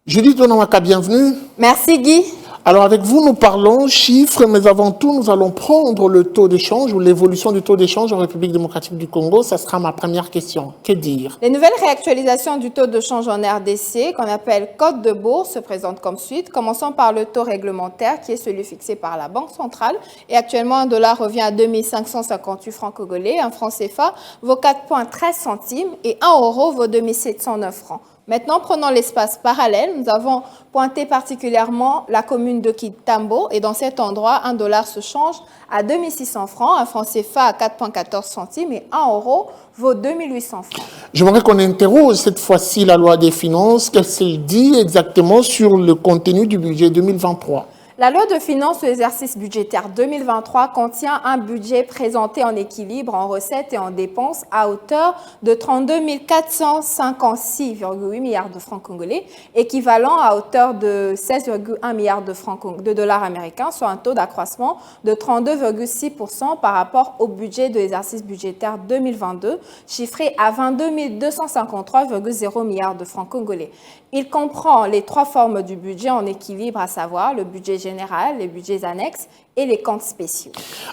Judith Onamaka, bienvenue. Merci Guy. Alors avec vous, nous parlons chiffres, mais avant tout, nous allons prendre le taux d'échange ou l'évolution du taux d'échange en République démocratique du Congo. Ça sera ma première question. Que dire? Les nouvelles réactualisations du taux de change en RDC, qu'on appelle code de bourse, se présentent comme suite. Commençons par le taux réglementaire, qui est celui fixé par la Banque centrale. Et actuellement, un dollar revient à 2558 francs congolais. Un franc CFA vaut 4,13 centimes et 1 euro vaut 2709 francs. Maintenant, prenons l'espace parallèle. Nous avons pointé particulièrement la commune de Kitambo et dans cet endroit, un dollar se change à 2600 francs, un franc CFA à 4,14 centimes et 1 euro vaut 2800 francs. J'aimerais qu'on interroge cette fois-ci la loi des finances. Qu'est-ce qu'elle dit exactement sur le contenu du budget 2023? La loi de finances de l'exercice budgétaire 2023 contient un budget présenté en équilibre en recettes et en dépenses à hauteur de 32 456,8 milliards de francs congolais, équivalent à hauteur de 16,1 milliards de dollars américains, soit un taux d'accroissement de 32,6% par rapport au budget de l'exercice budgétaire 2022, chiffré à 22 253,0 milliards de francs congolais. Il comprend les trois formes du budget en équilibre, à savoir le budget général, les budgets annexes et les comptes spéciaux.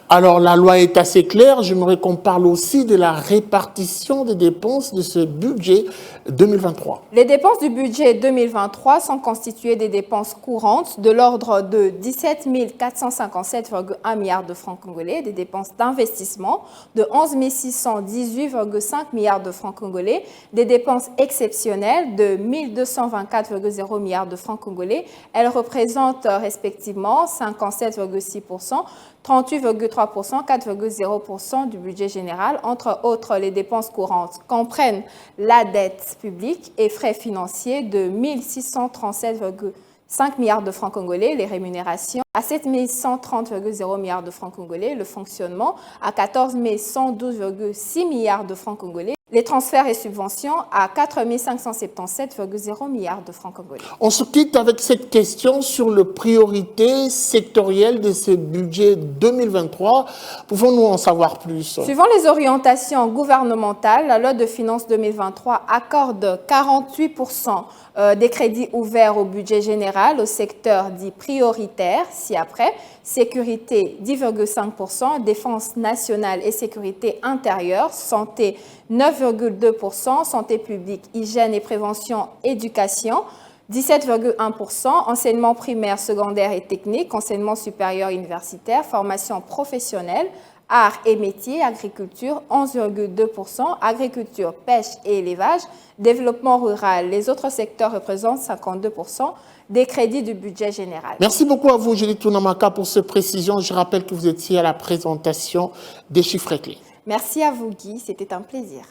Alors, la loi est assez claire. J'aimerais qu'on parle aussi de la répartition des dépenses de ce budget 2023. Les dépenses du budget 2023 sont constituées des dépenses courantes de l'ordre de 17 457,1 milliards de francs congolais, des dépenses d'investissement de 11 618,5 milliards de francs congolais, des dépenses exceptionnelles de 1224,0 milliards de francs congolais. Elles représentent respectivement 57,6%, 38,3%, 4,0% du budget général. Entre autres, les dépenses courantes comprennent la dette publique et frais financiers de 1637,5 milliards de francs congolais, les rémunérations à 7130,0 milliards de francs congolais, le fonctionnement à 14 112,6 milliards de francs congolais, les transferts et subventions à 4 577,0 milliards de francs congolais. On se quitte avec cette question sur les priorités sectorielles de ce budget 2023. Pouvons-nous en savoir plus? Suivant les orientations gouvernementales, la loi de finances 2023 accorde 48% des crédits ouverts au budget général au secteur dit prioritaire, ci-après, sécurité 10,5%, défense nationale et sécurité intérieure, santé 9,2%, santé publique, hygiène et prévention, éducation 17,1%, enseignement primaire, secondaire et technique, enseignement supérieur universitaire, formation professionnelle, arts et métiers, agriculture 11,2%, agriculture, pêche et élevage, développement rural. Les autres secteurs représentent 52% des crédits du budget général. Merci beaucoup à vous, Judith Onamaka, pour ces précisions. Je rappelle que vous étiez à la présentation des chiffres clés. Merci à vous, Guy. C'était un plaisir.